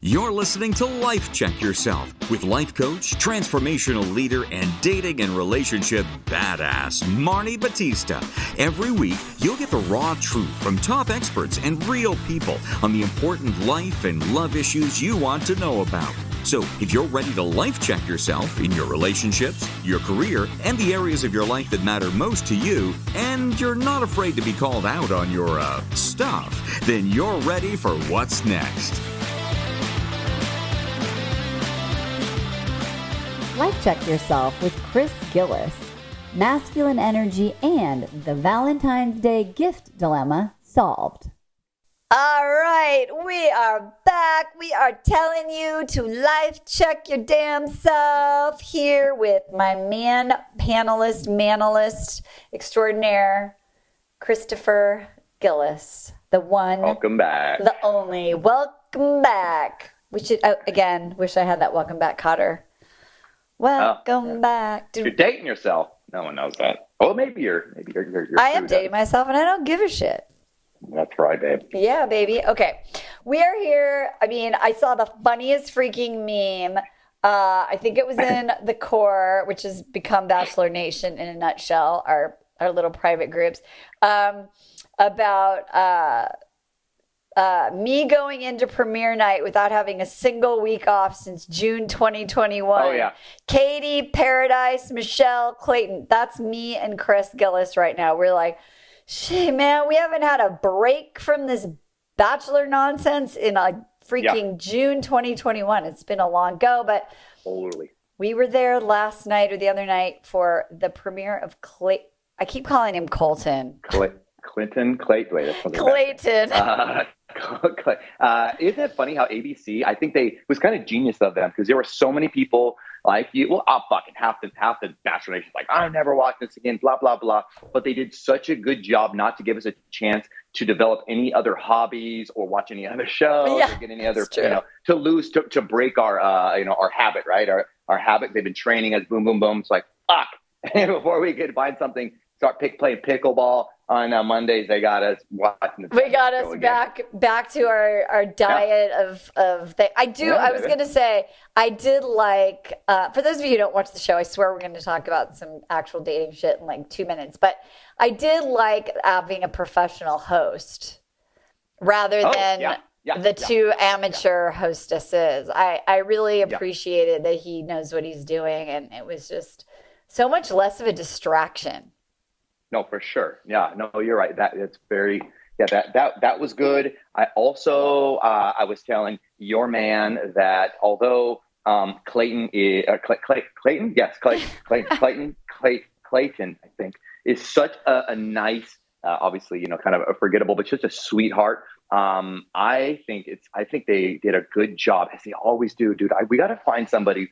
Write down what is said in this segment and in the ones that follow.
You're listening to Life Check Yourself with life coach, transformational leader, and dating and relationship badass, Marni Batista. Every week, you'll get the raw truth from top experts and real people on the important life and love issues you want to know about. So if you're ready to life check yourself in your relationships, your career, and the areas of your life that matter most to you, and you're not afraid to be called out on your, stuff, then you're ready for what's next. Life Check Yourself with Chris Gillis. Masculine energy and the Valentine's Day gift dilemma solved. All right, we are back. We are telling you to life check your damn self here with my manalist extraordinaire, Christopher Gillis. The one. Welcome back. The only. Welcome back. We should, again, wish I had that welcome back Cotter. Welcome back. You're dating yourself. No one knows that. Well, maybe you're I am dating myself, and I don't give a shit. That's right, babe. Yeah, baby. Okay. We are here. I mean, I saw the funniest freaking meme. I think it was in the core, which has become Bachelor Nation in a nutshell, our little private groups, about me going into premiere night without having a single week off since June 2021. Oh, yeah. Katie, Paradise, Michelle, Clayton. That's me and Chris Gillis right now. We're like, shit, man, we haven't had a break from this Bachelor nonsense in freaking June 2021. It's been a long go, but totally. We were there last night or the other night for the premiere of I keep calling him Colton. Clayton. Wait, that's something. Clayton. Isn't it funny how ABC? I think it was kind of genius of them because there were so many people like you. Well, fucking half the Bachelor Nation's like, I'm never watching this again. Blah blah blah. But they did such a good job not to give us a chance to develop any other hobbies or watch any other shows or get any other, to break our our habit, right? Our habit. They've been training us. Boom boom boom. It's like fuck. And before we could find something, start playing pickleball on Mondays. They got us watching. We got us back to our diet of things. I was going to say, I did like, for those of you who don't watch the show, I swear we're going to talk about some actual dating shit in like 2 minutes. But I did like having a professional host rather than the two amateur hostesses. I really appreciated that he knows what he's doing. And it was just so much less of a distraction. No, for sure. Yeah, no, you're right. That was good. I also, I was telling your man that although Clayton, I think, is such a nice, obviously, kind of a forgettable, but just a sweetheart. I think they did a good job, as they always do, dude. We got to find somebody,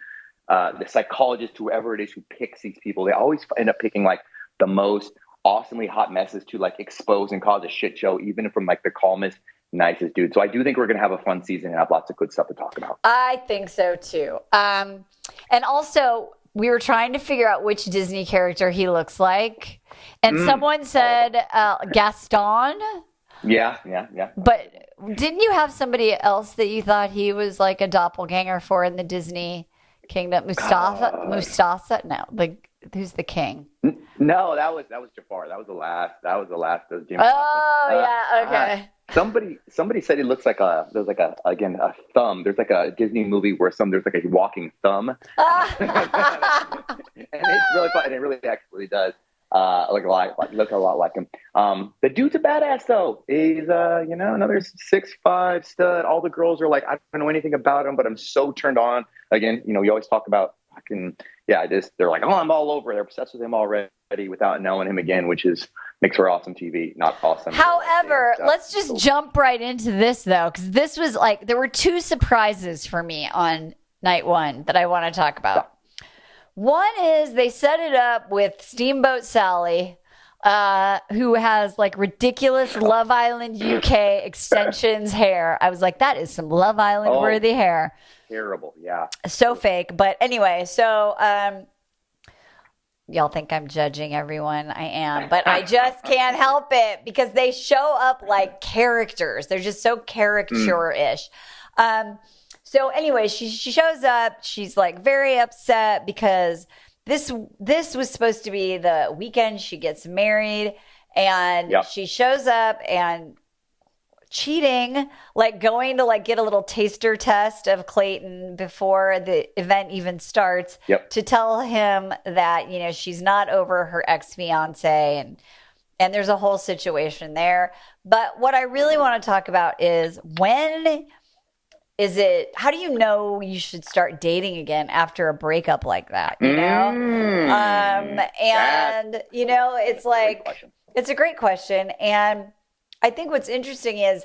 the psychologist, whoever it is who picks these people. They always end up picking like the most awesomely hot messes to like expose and cause a shit show, even from like the calmest, nicest dude. So I do think we're going to have a fun season and have lots of good stuff to talk about. I think so too. And also we were trying to figure out which Disney character he looks like. And someone said Gaston. Yeah. But didn't you have somebody else that you thought he was like a doppelganger for in the Disney kingdom? Mustasa? No, who's the king? No, that was Jafar. That was the last of Jimmy. Okay. Somebody said he looks like a thumb. There's like a Disney movie where there's like a walking thumb. And it's really fun, and it really actually does look a lot like him. The dude's a badass though. He's another 6'5" stud. All the girls are like, I don't know anything about him, but I'm so turned on. Again, you always talk about they're like, oh, I'm all over. They're obsessed with him already without knowing him again, which makes for awesome TV, not awesome. However, let's just jump right into this though, because this was like, there were two surprises for me on night one that I want to talk about. One is they set it up with Steamboat Salley, who has like ridiculous Love Island UK extensions hair. I was like, that is some Love Island worthy hair. Terrible, yeah. So fake. But anyway, so y'all think I'm judging everyone. I am. But I just can't help it because they show up like characters. They're just so caricature-ish. So anyway, she shows up. She's like very upset because this was supposed to be the weekend she gets married, and she shows up and cheating, like going to like get a little taster test of Clayton before the event even starts to tell him that, you know, she's not over her ex-fiance, and there's a whole situation there. But what I really want to talk about is how do you know you should start dating again after a breakup like that, you know? And you know, it's like, it's a great question. And I think what's interesting is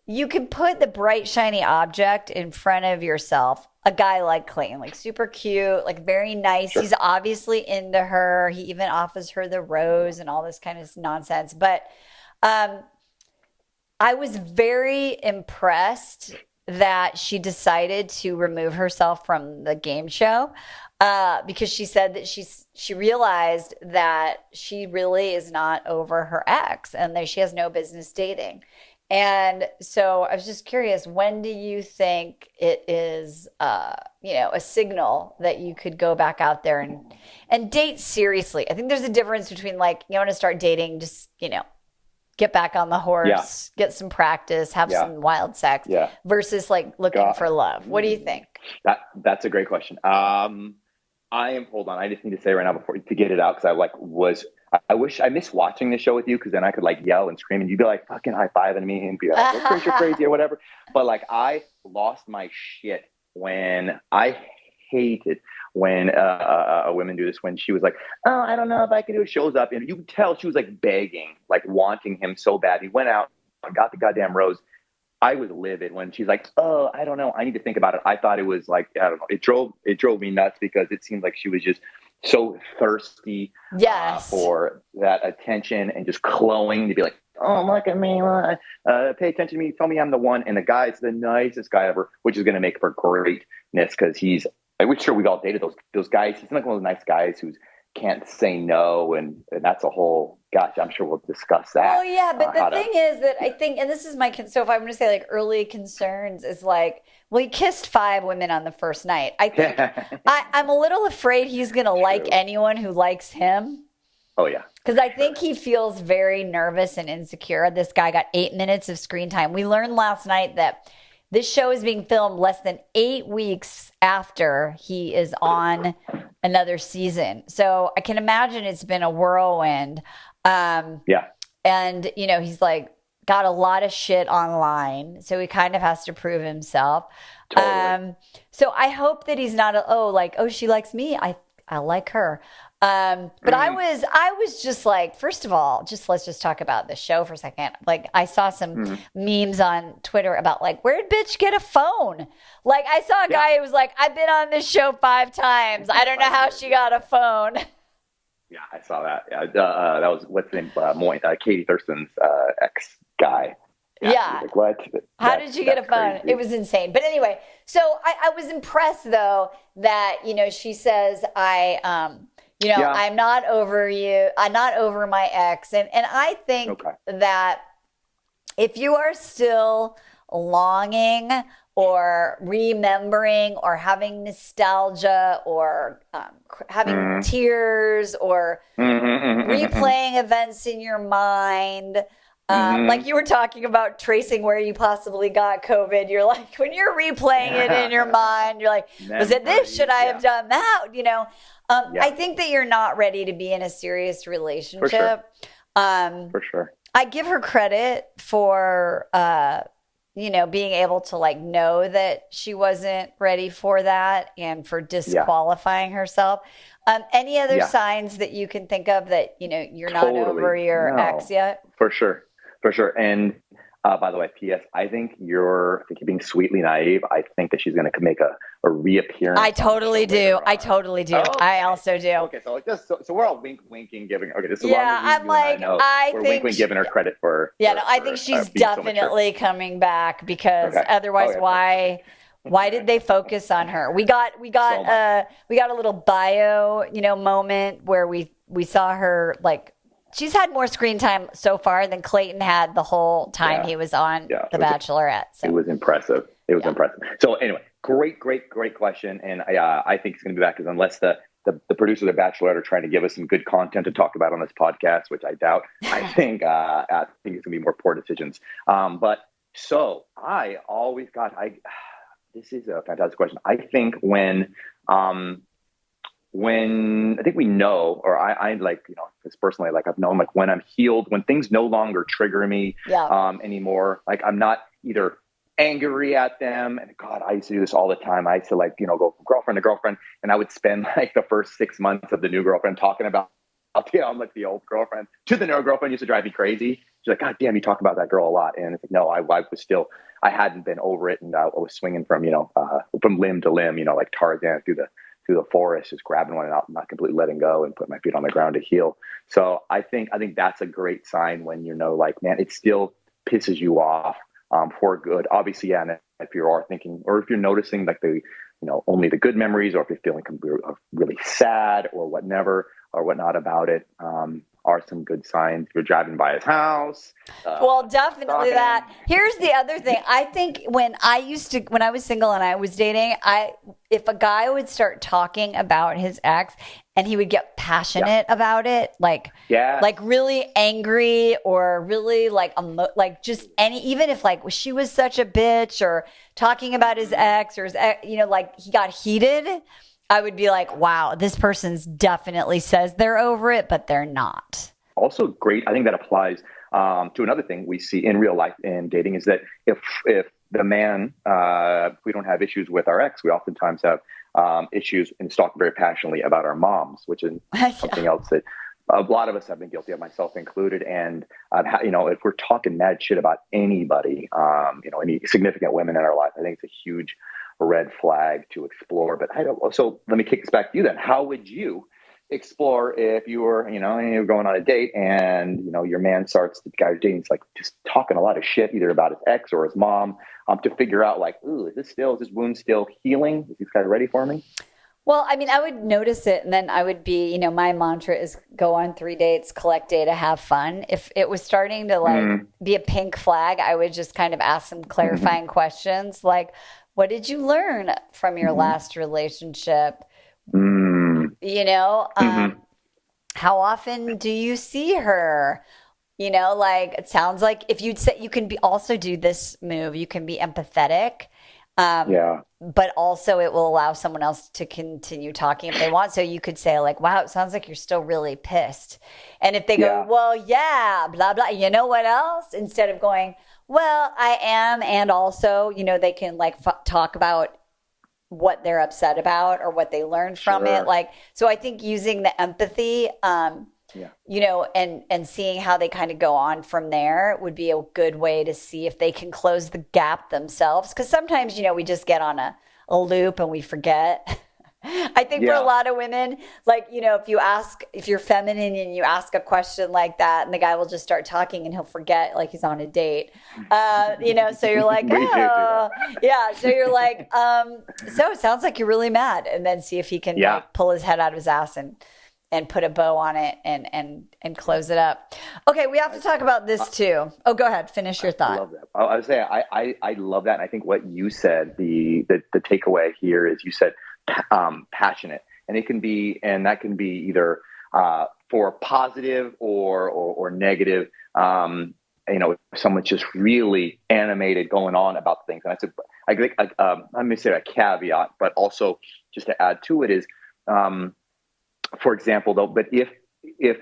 you can put the bright, shiny object in front of yourself. A guy like Clayton, like super cute, like very nice. He's obviously into her. He even offers her the rose and all this kind of nonsense. But I was very impressed that she decided to remove herself from the game show because she said that she realized that she really is not over her ex and that she has no business dating. And so I was just curious, when do you think it is, you know, a signal that you could go back out there and date seriously? I think there's a difference between like, you want to start dating, just, you know, get back on the horse, get some practice, have some wild sex versus like looking for love. What do you think? That's a great question. Hold on. I just need to say right now to get it out. Cause I wish I miss watching the show with you. Cause then I could like yell and scream and you'd be like fucking high-fiving me and be like, you're crazy or whatever. But like, I lost my shit when I hated when women do this, when she was like, oh, I don't know if I can do it. Shows up and you can tell she was like begging, like wanting him so bad. He went out and got the goddamn rose. I was livid when she's like, oh, I don't know, I need to think about it. I thought it was like, I don't know. It drove me nuts because it seemed like she was just so thirsty for that attention and just glowing to be like, oh, look at me, pay attention to me, tell me I'm the one. And the guy's the nicest guy ever, which is going to make for greatness because I'm sure we've all dated those guys. He's like one of those nice guys who can't say no, and that's a whole. Gosh, I'm sure we'll discuss that. Oh yeah, but the thing is that I think, and this is my so if I'm going to say like early concerns is like, well, he kissed 5 women on the first night. I think I'm a little afraid he's going to like anyone who likes him. Oh yeah, because I think he feels very nervous and insecure. This guy got 8 minutes of screen time. We learned last night that this show is being filmed less than 8 weeks after he is on another season. So I can imagine it's been a whirlwind. And, you know, he's like got a lot of shit online. So he kind of has to prove himself. Totally. So I hope that he's not, she likes me. I like her. But I was just like, first of all, let's just talk about the show for a second. Like I saw some memes on Twitter about like, where'd bitch get a phone? Like I saw a guy who was like, I've been on this show 5 times. I don't know how she got a phone. Yeah, I saw that. That was what's his name? Katie Thurston's ex guy. Yeah. Like, what? How did you get a phone? Crazy. It was insane. But anyway, so I was impressed though that, you know, she says, I'm not over you. I'm not over my ex. And I think that if you are still longing or remembering or having nostalgia or having tears or replaying events in your mind, like you were talking about tracing where you possibly got COVID. You're like, when you're replaying it in your mind, you're like, was it this? Should I have done that? You know, I think that you're not ready to be in a serious relationship. For sure. I give her credit for, being able to like know that she wasn't ready for that and for disqualifying herself. Any other signs that you can think of that, you know, you're not over your ex yet? For sure. And by the way, P.S. I think you're being sweetly naive. I think that she's going to make a reappearance. I totally do. I totally do. Okay. I also do. Okay, so so we're all winking, giving. Okay, this is I'm like, I think we're giving her credit for. Yeah, no, I think she's definitely coming back because otherwise, why did they focus on her? We got a little bio, moment where we saw her like. She's had more screen time so far than Clayton had the whole time he was on The Bachelorette. So. It was impressive. It was impressive. So anyway, great question. And I think it's going to be back, because unless the producers of Bachelor are trying to give us some good content to talk about on this podcast, which I doubt, I think it's going to be more poor decisions. But so I always this is a fantastic question. I think when I think we know, or I like, because personally, like I've known, like when I'm healed, when things no longer trigger me anymore, like I'm not either angry at them. And God, I used to do this all the time. I used to like, go from girlfriend to girlfriend, and I would spend like the first 6 months of the new girlfriend talking about, I'm like the old girlfriend to the new girlfriend. Used to drive me crazy. She's like, God damn, you talk about that girl a lot. And it's like, no, I was still, I hadn't been over it. And I was swinging from, from limb to limb, like Tarzan through the forest, just grabbing one and not completely letting go and putting my feet on the ground to heal. So I think that's a great sign when like, man, it still pisses you off for good. Obviously, yeah. And if you are thinking, or if you're noticing like only the good memories, or if you're feeling really sad or whatnot about it, are some good signs. If you're driving by his house. Well, definitely that. Here's the other thing. I think when I was single and I was dating, if a guy would start talking about his ex and he would get passionate about it, like really angry, or really like just even if like she was such a bitch, or talking about his ex, or his ex, like he got heated, I would be like, wow, this person's definitely says they're over it, but they're not. Also great. I think that applies to another thing we see in real life in dating, is that if the man, we don't have issues with our ex, we oftentimes have issues and talk very passionately about our moms, which is something else that a lot of us have been guilty of, myself included. And, if we're talking mad shit about anybody, any significant women in our life, I think it's a huge red flag to explore. But so let me kick this back to you then. How would you explore if you were, you're going on a date and, your man starts, the guy you're dating is like just talking a lot of shit, either about his ex or his mom, to figure out like, ooh, is this wound still healing? Is this guy ready for me? Well, I mean, I would notice it, and then I would be, my mantra is go on 3 dates, collect data, have fun. If it was starting to like be a pink flag, I would just kind of ask some clarifying questions like, what did you learn from your last relationship? How often do you see her? Like it sounds like if you'd say, you can also do this move, you can be empathetic. But also it will allow someone else to continue talking if they want. So you could say like, wow, it sounds like you're still really pissed. And if they go, well, yeah, blah, blah, you know what else? Instead of going, well, I am. And also, they can like talk about what they're upset about or what they learned from it. Like, so I think using the empathy, and seeing how they kind of go on from there would be a good way to see if they can close the gap themselves. Because sometimes, we just get on a loop and we forget. I think for a lot of women, like, if you're feminine and you ask a question like that, and the guy will just start talking and he'll forget like he's on a date, so you're like, oh, yeah. So you're like, so it sounds like you're really mad, and then see if he can like, pull his head out of his ass and put a bow on it and close it up. Okay, we have to talk about this too. Oh, go ahead. Finish your thought. I love that. I was saying, I love that. And I think what you said, the takeaway here is you said passionate. And that can be either for positive or negative. If someone's just really animated going on about things. And I think I'm going to say a caveat, but also just to add to it is, for example, though, but if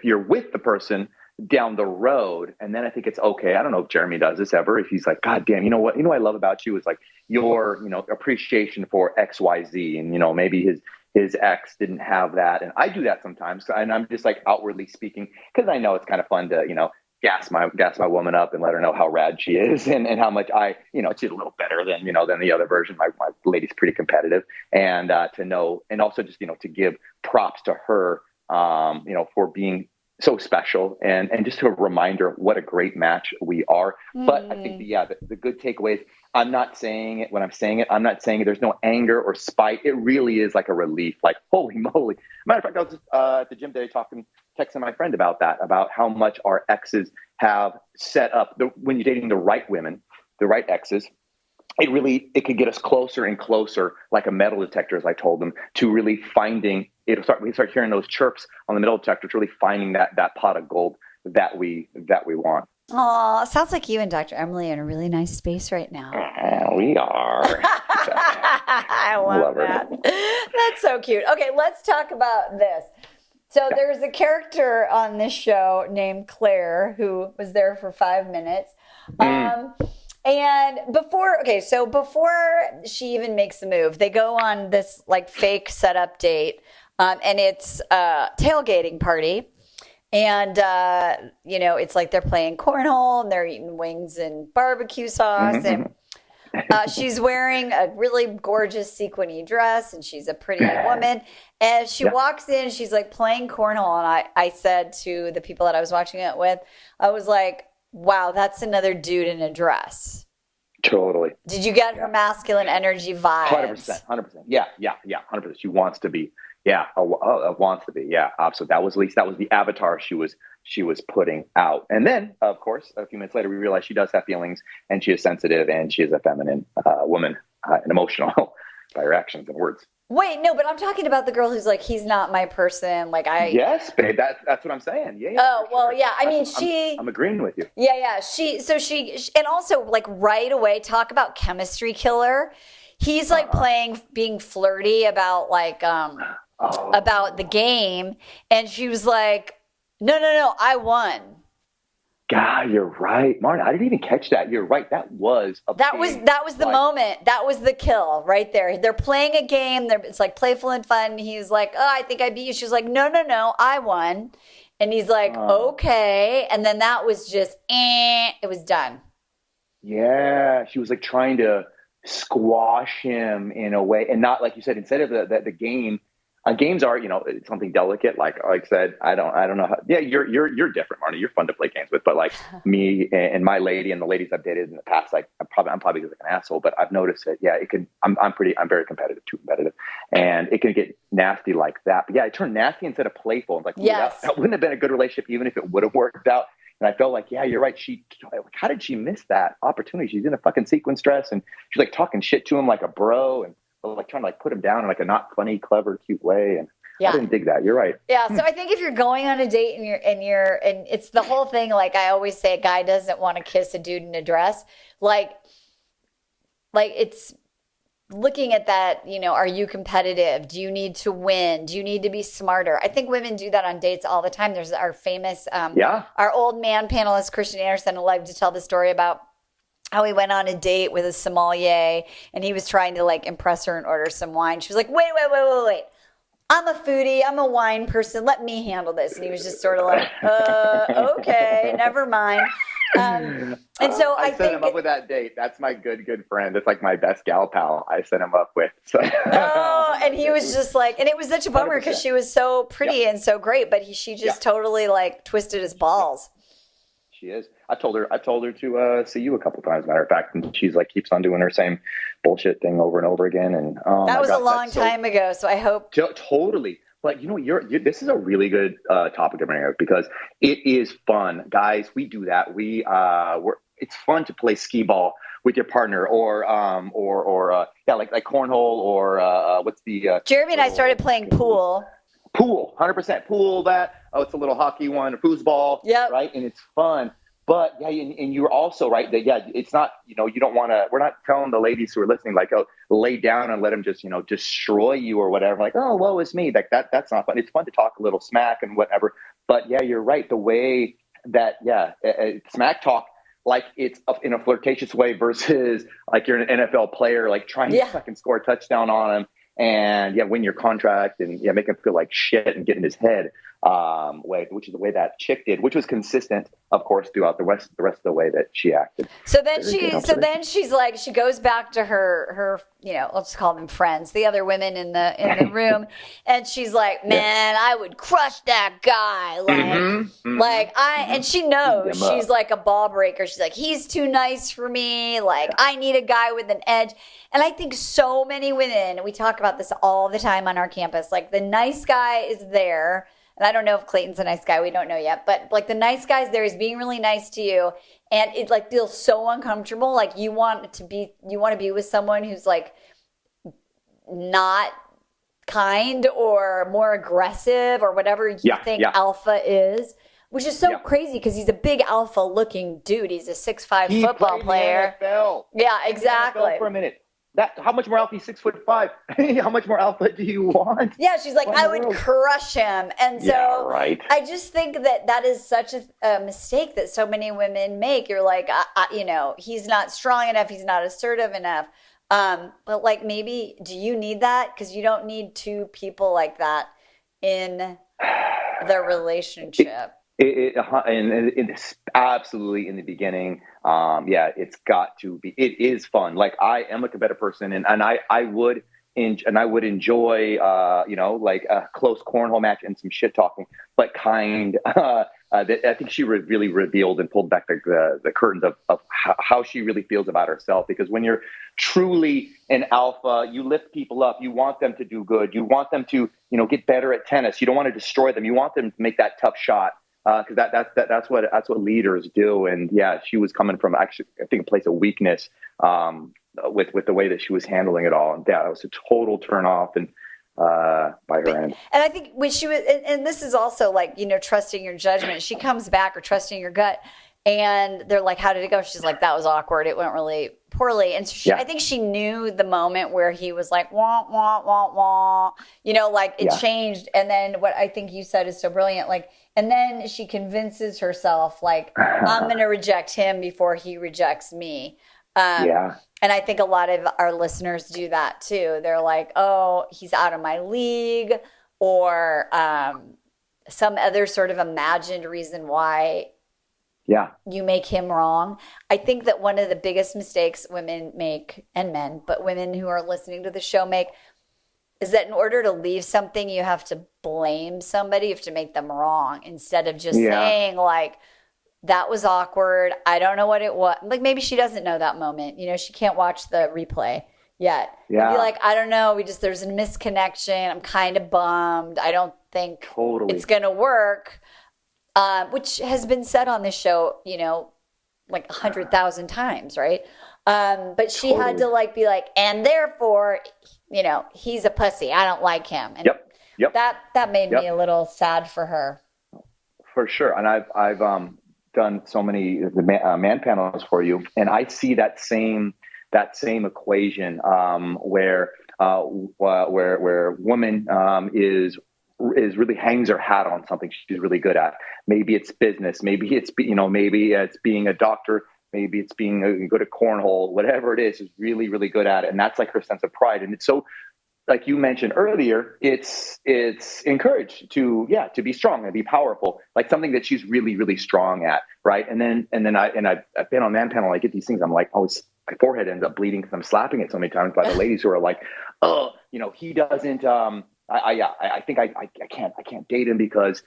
you're with the person down the road, and then I think it's okay. I don't know if Jeremy does this ever. If he's like, God damn, you know what I love about you is like your, appreciation for X, Y, Z. And, maybe his ex didn't have that. And I do that sometimes. And I'm just like outwardly speaking, because I know it's kind of fun to, gas my woman up and let her know how rad she is and how much she's a little better than the other version. My lady's pretty competitive, and to know, and also just, to give props to her, for being so special and just a reminder what a great match we are. But I think the good takeaway is I'm not saying it when I'm saying it. I'm not saying it. There's no anger or spite. It really is like a relief, like, holy moly. Matter of fact, I was just, at the gym today texting my friend about that, about how much our exes have set up when you're dating the right women, the right exes, it could get us closer and closer, like a metal detector, as I told them, to really finding. We start hearing those chirps on the metal detector, to really finding that pot of gold that we want. Oh, sounds like you and Dr. Emily are in a really nice space right now. We are. I love that. That's so cute. Okay, let's talk about this. So there's a character on this show named Claire who was there for 5 minutes. And before she even makes the move, they go on this like fake setup date, and it's a tailgating party. And, it's like they're playing cornhole and they're eating wings and barbecue sauce. And she's wearing a really gorgeous sequiny dress, and she's a pretty woman. And she walks in, she's like playing cornhole. And I said to the people that I was watching it with, I was like, wow, that's another dude in a dress. Totally. Did you get her masculine energy vibes? 100%. Yeah, 100%. She wants to be. Yeah, wants to be. Yeah, absolutely. That was the avatar she was putting out. And then, of course, a few minutes later, we realized she does have feelings, and she is sensitive, and she is a feminine woman and emotional by her actions and words. Wait, no, but I'm talking about the girl who's like, he's not my person. Like Yes, babe. That's what I'm saying. Yeah. Oh, well, yeah. I mean, I'm agreeing with you. Yeah. And also like right away, talk about chemistry killer. He's like being flirty about like, about the game. And she was like, no, I won. God, you're right, Marni. I didn't even catch that. You're right. That was the moment. That was the kill right there. They're playing a game. It's like playful and fun. He's like, oh, I think I beat you. She's like, no, I won. And he's like, okay. And then that was just, it was done. Yeah, she was like trying to squash him in a way, and not like you said. Instead of the game. Games are, it's something delicate. Like I said, I don't know how. Yeah, you're different, Marni. You're fun to play games with, but like me and my lady and the ladies I've dated in the past, like I'm probably like an asshole, but I've noticed that. Yeah, it can. I'm very competitive, too competitive, and it can get nasty like that. But yeah, it turned nasty instead of playful. Like, yes, that wouldn't have been a good relationship, even if it would have worked out. And I felt like, yeah, you're right. How did she miss that opportunity? She's in a fucking sequence dress, and she's like talking shit to him like a bro, and like trying to like put him down in like a not funny, clever, cute way. And I didn't dig that. You're right. Yeah. So I think if you're going on a date and it's the whole thing, like I always say, a guy doesn't want to kiss a dude in a dress. Like it's looking at that, are you competitive? Do you need to win? Do you need to be smarter? I think women do that on dates all the time. There's our famous, our old man panelist, Christian Anderson, liked to tell the story about how he went on a date with a sommelier, and he was trying to like impress her and order some wine. She was like, wait. I'm a foodie. I'm a wine person. Let me handle this. And he was just sort of like, okay, never mind. And so I set him up with that date. That's my good friend. It's like my best gal pal I set him up with. So. And he was just like, and it was such a bummer because she was so pretty and so great, but she just totally like twisted his balls. She is. I told her to see you a couple times, matter of fact, and she's like keeps on doing her same bullshit thing over and over again. And that was a long time ago, so I hope totally. But this is a really good topic to bring up because it is fun, guys. We do that. It's fun to play skee ball with your partner, or like cornhole, or what's the Jeremy and I started playing pool. Pool, 100% pool. It's a little hockey one, a foosball, right? And it's fun. But yeah, and you're also right that it's not, you don't want to. We're not telling the ladies who are listening like, oh, lay down and let them just destroy you or whatever. Like, oh, woe is me. Like that's not fun. It's fun to talk a little smack and whatever. But yeah, you're right. The way that smack talk, like it's in a flirtatious way versus like you're an NFL player like trying to fucking score a touchdown on him. And win your contract and make him feel like shit and get in his head, which is the way that chick did, which was consistent, of course, throughout the rest of the way that she acted. So then she's like, she goes back to her let's call them friends, the other women in the room, and she's like, man, I would crush that guy, and she knows she's like a ball breaker. She's like, he's too nice for me. Like I need a guy with an edge. And I think so many women, we talk about this all the time on our campus, like the nice guy is there and I don't know if Clayton's a nice guy, we don't know yet, but like the nice guy's there, he's being really nice to you, and it like feels so uncomfortable. Like you want to be with someone who's like not kind or more aggressive or whatever you think alpha is, which is so crazy because he's a big alpha looking dude. He's a 6'5" football player. Yeah, exactly. For a minute. How much more alpha? He's 6'5". How much more alpha do you want? Yeah, she's like, I would crush him. And so I just think that is such a mistake that so many women make. You're like, he's not strong enough. He's not assertive enough. But like, maybe, do you need that? Because you don't need two people like that in the relationship. And it's absolutely in the beginning. It's got to be. It is fun. Like I am like a better person, and I would enjoy like a close cornhole match and some shit talking, but kind. I think she really revealed and pulled back the curtains of how she really feels about herself. Because when you're truly an alpha, you lift people up. You want them to do good. You want them to get better at tennis. You don't want to destroy them. You want them to make that tough shot. Because that's what leaders do. And she was coming from actually, I think, a place of weakness with the way that she was handling it all. And it was a total turn off and by her end. And I think when she was, and this is also like, trusting your judgment. She comes back, or trusting your gut, and they're like, how did it go? She's like, that was awkward. It went really poorly. And so I think she knew the moment where he was like, wah, wah, wah, wah, it changed. And then what I think you said is so brilliant. Like, and then she convinces herself, like, I'm going to reject him before he rejects me. And I think a lot of our listeners do that too. They're like, oh, he's out of my league, or some other sort of imagined reason why you make him wrong. I think that one of the biggest mistakes women make, and men, but women who are listening to the show make, is that in order to leave something, you have to blame somebody. You have to make them wrong, instead of just saying like, that was awkward. I don't know what it was. Like, maybe she doesn't know that moment. She can't watch the replay yet. Yeah. Be like, I don't know. there's a misconnection. I'm kind of bummed. I don't think it's going to work. Which has been said on this show, like 100,000 times. Right. But she had to like, be like, and therefore, he's a pussy. I don't like him. And that made me a little sad for her. For sure. And I've done so many man panels for you, and I see that same equation where woman is really hangs her hat on something she's really good at. Maybe it's business, maybe it's maybe it's being a doctor, maybe it's being good at cornhole, whatever it is really, really good at it. And that's like her sense of pride. And it's so, like you mentioned earlier, it's encouraged to be strong and be powerful, like something that she's really, really strong at, right? And then I've been on man panel, I get these things, I'm like, oh, my forehead ends up bleeding because I'm slapping it so many times by the ladies who are like, oh, he doesn't. I think I can't date him because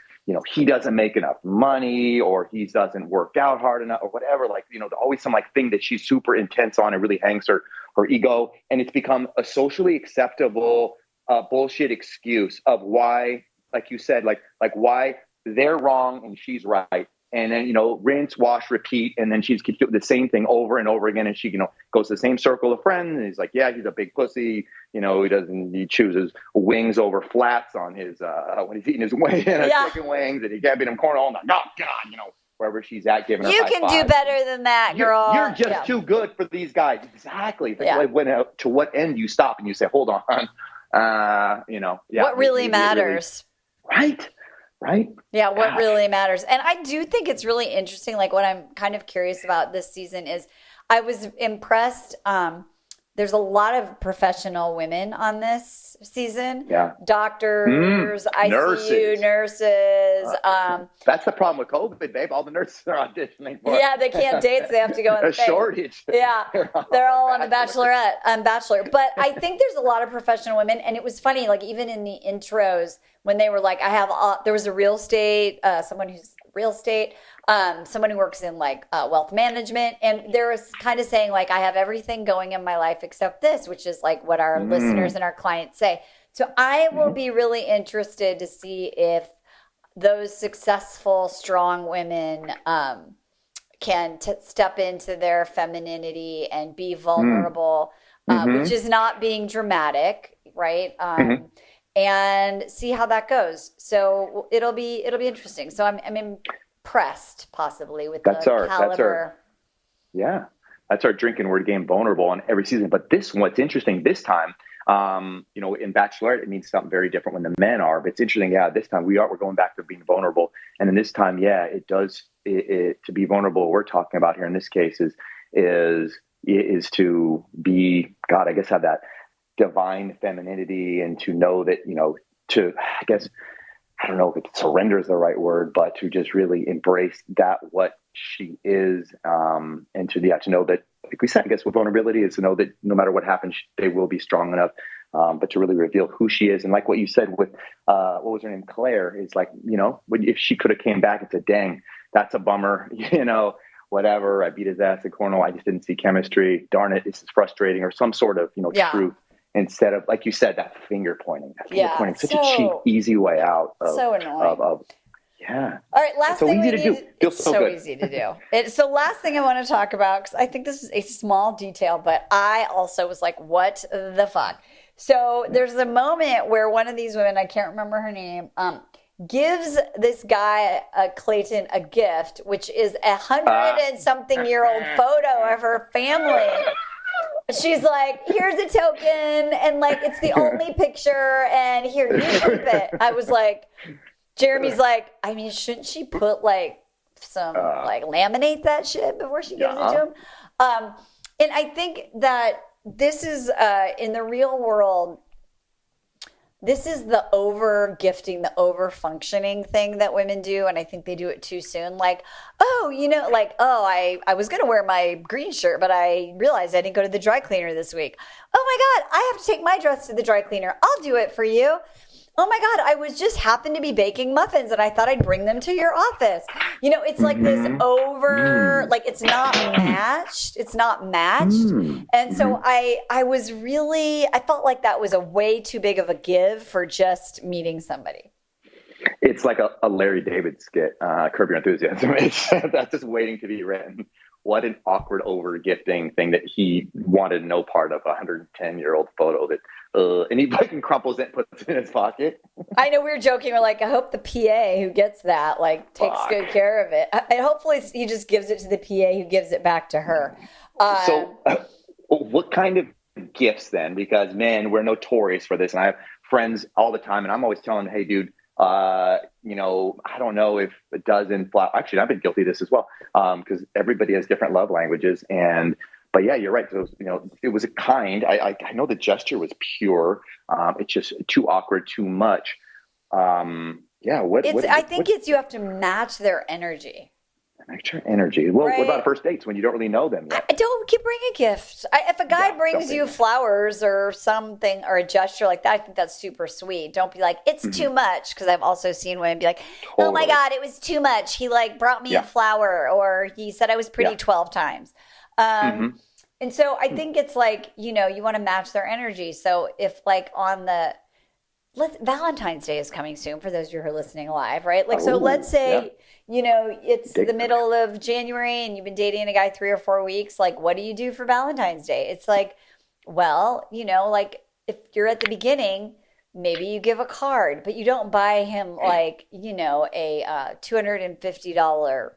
he doesn't make enough money, or he doesn't work out hard enough, or whatever. Like always some like thing that she's super intense on and really hangs her ego, and it's become a socially acceptable bullshit excuse of why, like you said, like why they're wrong and she's right. And then, rinse, wash, repeat. And then she's doing the same thing over and over again. And she, goes to the same circle of friends. And he's like, yeah, he's a big pussy. He chooses wings over flats on his, when he's eating his chicken wings, and he can't beat him cornhole. And oh, God, wherever she's at, giving her you can do better than that, girl. You're just too good for these guys. Exactly. Like to what end you stop and you say, hold on. What really matters. Really, right? Yeah, what really matters. And I do think it's really interesting. Like, what I'm kind of curious about this season is I was impressed. There's a lot of professional women on this season. Yeah. Doctors, ICU nurses. That's the problem with COVID, babe. All the nurses are auditioning for it. Yeah, they can't date, so they have to go on a shortage. Yeah, they're all on the Bachelor. But I think there's a lot of professional women. And it was funny, like even in the intros, when they were like, there was a real estate, someone who's real estate, someone who works in like wealth management, and there was kind of saying like, I have everything going in my life except this, which is like what our listeners and our clients say. So I will be really interested to see if those successful, strong women can step into their femininity and be vulnerable, which is not being dramatic, right? And see how that goes. So it'll be interesting. So I'm impressed possibly with the caliber. That's our drinking word game, vulnerable, on every season. But what's interesting this time, in Bachelor, it means something very different when the men are. But it's interesting, this time we're going back to being vulnerable. And then this time, it does to be vulnerable. What we're talking about here in this case is to be, God, I guess, have that divine femininity, and to know that, I guess, I don't know if surrender is the right word, but to just really embrace what she is, and to know that, like we said, I guess with vulnerability is to know that no matter what happens, they will be strong enough, but to really reveal who she is. And like what you said with, what was her name? Claire, is like, if she could have came back and said, dang, that's a bummer, whatever, I beat his ass at Cornell, I just didn't see chemistry, darn it, this is frustrating, or some sort of, truth. Instead of, like you said, that finger pointing. Such a cheap, easy way out. So annoying. All right, last thing we need. It's so easy to do. So last thing I want to talk about, because I think this is a small detail, but I also was like, what the fuck? So there's a moment where one of these women, I can't remember her name, gives this guy, Clayton, a gift, which is 100-something-year-old photo of her family. She's like, here's a token, and like, it's the only picture, and here, you keep it. I was like, Jeremy's like, I mean, shouldn't she put like some, laminate that shit before she gives it to him? And I think that this is, in the real world, this is the over gifting, the over functioning thing that women do. And I think they do it too soon. Like, I was going to wear my green shirt, but I realized I didn't go to the dry cleaner this week. Oh my God, I have to take my dress to the dry cleaner. I'll do it for you. Oh my God, I was just happened to be baking muffins and I thought I'd bring them to your office. It's like this over, like it's not matched. It's not matched. And so I felt like that was a way too big of a give for just meeting somebody. It's like a Larry David skit, Curb Your Enthusiasm. That's just waiting to be written. What an awkward over gifting thing that he wanted no part of, a 110-year-old photo that, and he fucking crumples it and puts it in his pocket. I know, we were joking. We're like, I hope the PA who gets that, like, takes good care of it. And hopefully he just gives it to the PA who gives it back to her. So what kind of gifts then? Because, man, we're notorious for this. And I have friends all the time, and I'm always telling them, hey, dude, I don't know if a dozen flower. Actually, I've been guilty of this as well, because everybody has different love languages. But yeah, you're right. So, it was a kind. I know the gesture was pure. It's just too awkward, too much. You have to match their energy. Match their energy. Well, right? What about first dates when you don't really know them yet? Don't bring a gift. If a guy brings you flowers or something or a gesture like that, I think that's super sweet. Don't be like, it's too much. Because I've also seen women be like, oh my God, it was too much. He like brought me a flower, or he said I was pretty 12 times. And so I think it's like, you want to match their energy. So if like Valentine's Day is coming soon for those of you who are listening live, right? Like, so let's say, it's the middle of January and you've been dating a guy 3 or 4 weeks. Like, what do you do for Valentine's Day? It's like, well, like if you're at the beginning, maybe you give a card, but you don't buy him like, a $250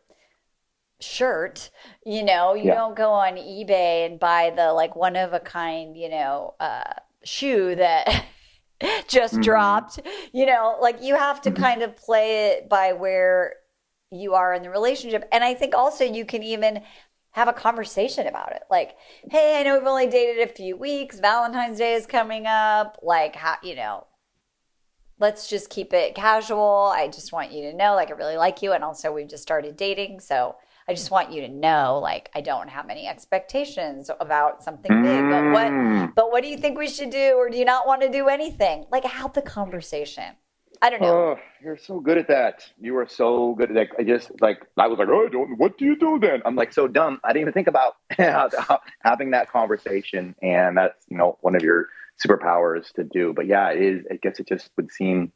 shirt, you don't go on eBay and buy the like one of a kind, shoe that just dropped, like you have to kind of play it by where you are in the relationship. And I think also you can even have a conversation about it. Like, hey, I know we've only dated a few weeks. Valentine's Day is coming up. Like, how, let's just keep it casual. I just want you to know, like, I really like you. And also we've just started dating. So I just want you to know, like, I don't have any expectations about something big. But what do you think we should do? Or do you not want to do anything? Like, have the conversation. I don't know. Oh, you're so good at that. You are so good at that. I was like, what do you do then? I'm like, so dumb. I didn't even think about having that conversation. And that's, one of your superpowers to do. But yeah, it is. I guess it just would seem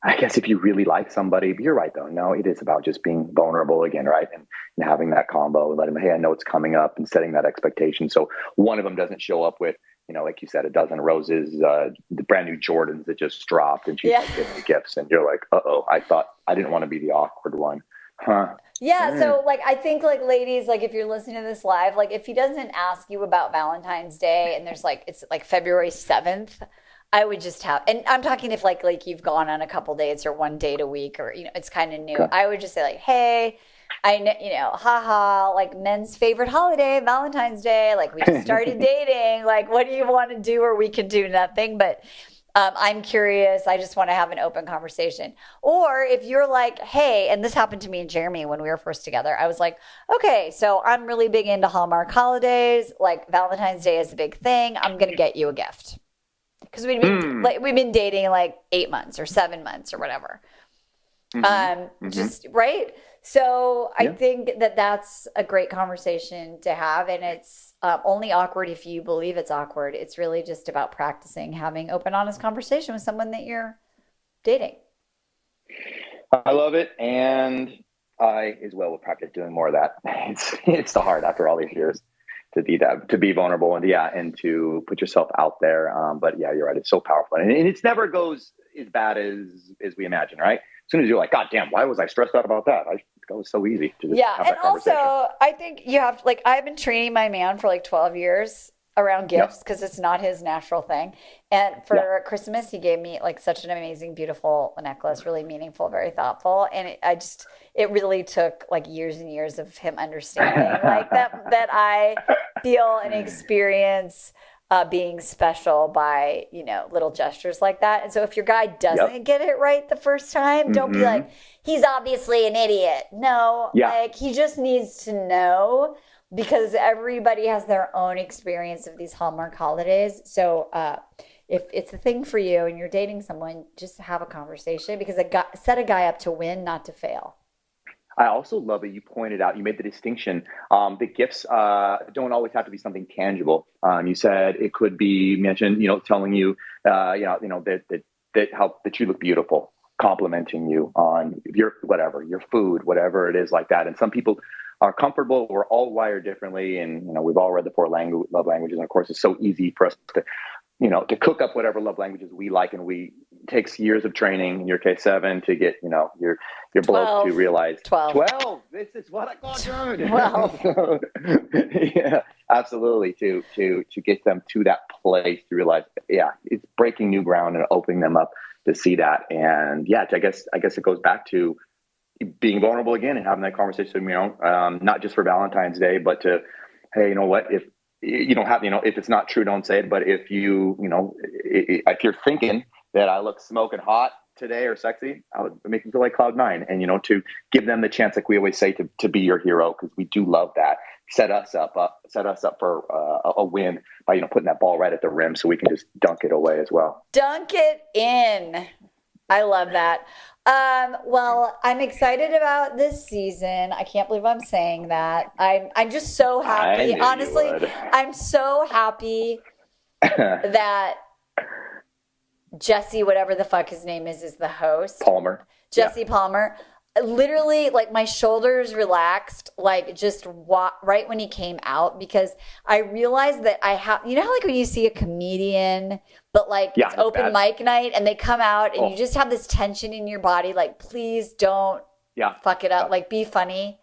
I guess if you really like somebody, but you're right though. No, it is about just being vulnerable again, right? And having that combo and letting them, hey, I know it's coming up, and setting that expectation. So one of them doesn't show up with, like you said, a dozen roses, the brand new Jordans that just dropped, and she's like giving you gifts, and you're like, I didn't want to be the awkward one. Huh. Yeah, so like I think like ladies, like if you're listening to this live, like if he doesn't ask you about Valentine's Day and there's like it's like February 7th, I would just have, and I'm talking if like you've gone on a couple dates or one date a week, or it's kind of new. Okay. I would just say like, hey, I know, haha, like men's favorite holiday, Valentine's Day. Like we just started dating. Like, what do you want to do? Or we can do nothing. But I'm curious. I just want to have an open conversation. Or if you're like, hey, and this happened to me and Jeremy when we were first together. I was like, okay, so I'm really big into Hallmark holidays. Like Valentine's Day is a big thing. I'm going to get you a gift. Because we've been dating like 8 months or 7 months or whatever. Just right. So I think that that's a great conversation to have, and it's only awkward if you believe it's awkward. It's really just about practicing having open, honest conversation with someone that you're dating. I love it, and I as well will practice doing more of that. It's so hard after all these years to be that, to be vulnerable and to put yourself out there. But yeah, you're right. It's so powerful, and it never goes as bad as we imagine, right? As soon as you're like, God damn, why was I stressed out about that? It was so easy to just have and also I think you have to, like, I've been training my man for like 12 years around gifts because it's not his natural thing. And for Christmas, he gave me like such an amazing, beautiful necklace, really meaningful, very thoughtful. And it really took like years and years of him understanding like that I feel and experience being special by, little gestures like that. And so if your guy doesn't get it right the first time, don't be like, he's obviously an idiot. No, like he just needs to know, because everybody has their own experience of these Hallmark holidays. So if it's a thing for you and you're dating someone, just have a conversation, because set a guy up to win, not to fail. I also love that you pointed out, you made the distinction that gifts don't always have to be something tangible. You said it could be mentioned, telling you, that you look beautiful, complimenting you on your food, whatever it is like that. And some people are comfortable. We're all wired differently, and we've all read the 4 love languages. And of course, it's so easy for us to cook up whatever love languages we like, and it takes years of training, in your case 7, to get your bloke to realize 12. This is what I call good. 12. Yeah, absolutely. To get them to that place to realize, it's breaking new ground and opening them up to see that. And I guess it goes back to being vulnerable again and having that conversation, not just for Valentine's Day, but to, hey, you know what, if you don't have, if it's not true, don't say it. But if if you're thinking that I look smoking hot today or sexy, I would make you feel like Cloud9, and, to give them the chance, like we always say, to be your hero, because we do love that. Set us up for a win by, putting that ball right at the rim so we can just dunk it away as well. Dunk it in. I love that. Well, I'm excited about this season. I can't believe I'm saying that. I'm just so happy. Honestly, I'm so happy that Jesse, whatever the fuck his name is the host. Palmer. Jesse Palmer. Literally, like, my shoulders relaxed, like, just right when he came out, because I realized that I have, how like when you see a comedian, but like it's open mic night and they come out and you just have this tension in your body, like, please don't fuck it up, like, be funny.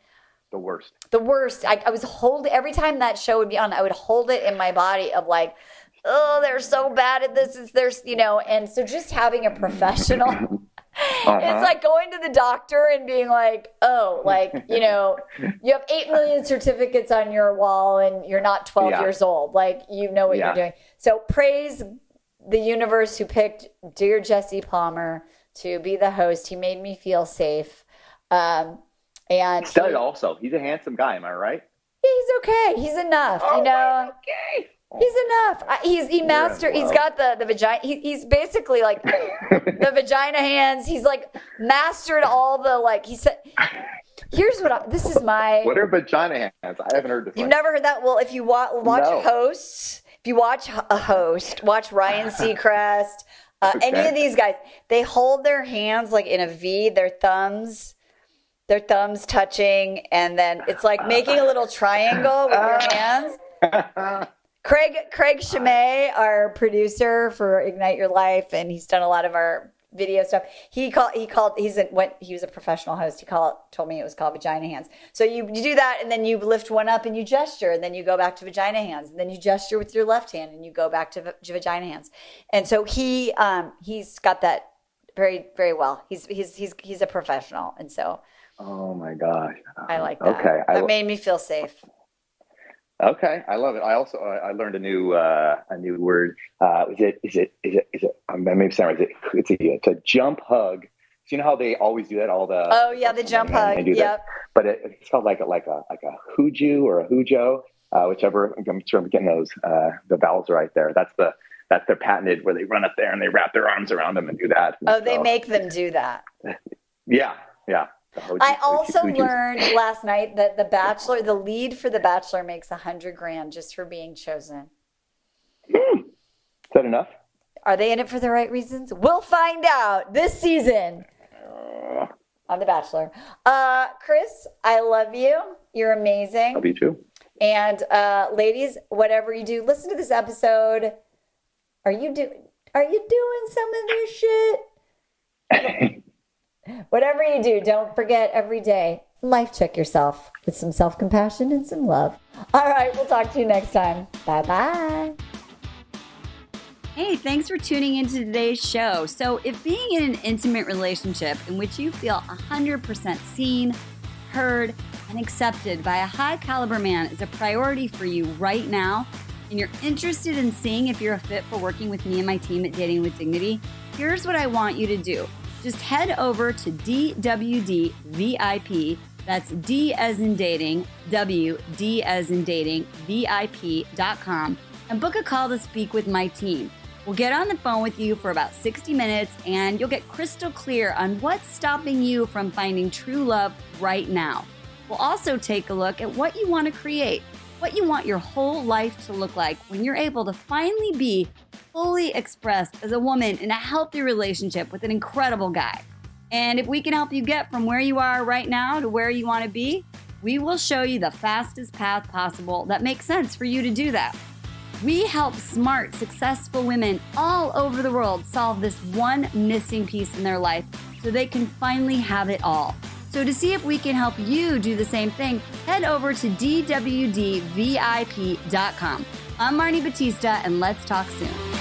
The worst. I was holding, every time that show would be on, I would hold it in my body of like, oh, they're so bad at this. And so just having a professional. It's like going to the doctor and being like, oh, like, you have 8 million certificates on your wall and you're not 12 years old. Like, what you're doing. So praise the universe who picked dear Jesse Palmer to be the host. He made me feel safe. And also, he's a handsome guy. Am I right? He's okay. He's enough, Okay. He's enough. He's got the vagina. He's basically like the vagina hands. He's like mastered all the, like, he said, what are vagina hands? I haven't heard this. You've never heard that? Well, if you watch hosts, if you watch a host, watch Ryan Seacrest, Any of these guys, they hold their hands like in a V, their thumbs touching, and then it's like making a little triangle with your hands. Craig Chimay, our producer for Ignite Your Life, and he's done a lot of our video stuff. He was a professional host. He told me it was called vagina hands. So you do that, and then you lift one up and you gesture, and then you go back to vagina hands, and then you gesture with your left hand and you go back to vagina hands. And so he's got that very, very well. He's a professional, and so. Oh my gosh! I like that. Okay, that made me feel safe. Okay, I love it. I also I learned a new word. Is it? Maybe sound right. It's a jump hug. So you know how they always do that? The jump hug. Yep. But it's called like a hooju or a hujo, whichever. I'm sure I'm getting those the vowels right there. That's their patented where they run up there and they wrap their arms around them and do that. They make them do that. Yeah. I also learned last night that the lead for The Bachelor makes $100,000 just for being chosen. Is that enough? Are they in it for the right reasons? We'll find out this season on The Bachelor. Chris, I love you. You're amazing. Love you too. And ladies, whatever you do, listen to this episode. Are you doing some of this shit? Whatever you do, don't forget every day, life check yourself with some self-compassion and some love. All right, we'll talk to you next time. Bye-bye. Hey, thanks for tuning into today's show. So if being in an intimate relationship in which you feel 100% seen, heard, and accepted by a high-caliber man is a priority for you right now, and you're interested in seeing if you're a fit for working with me and my team at Dating with Dignity, here's what I want you to do. Just head over to DWD VIP, that's D as in dating, W, D as in dating, VIP.com, and book a call to speak with my team. We'll get on the phone with you for about 60 minutes, and you'll get crystal clear on what's stopping you from finding true love right now. We'll also take a look at what you want to create, what you want your whole life to look like when you're able to finally be fully expressed as a woman in a healthy relationship with an incredible guy. And if we can help you get from where you are right now to where you want to be, we will show you the fastest path possible that makes sense for you to do that. We help smart, successful women all over the world solve this one missing piece in their life so they can finally have it all. So to see if we can help you do the same thing, head over to DWDVIP.com. I'm Marni Batista, and let's talk soon.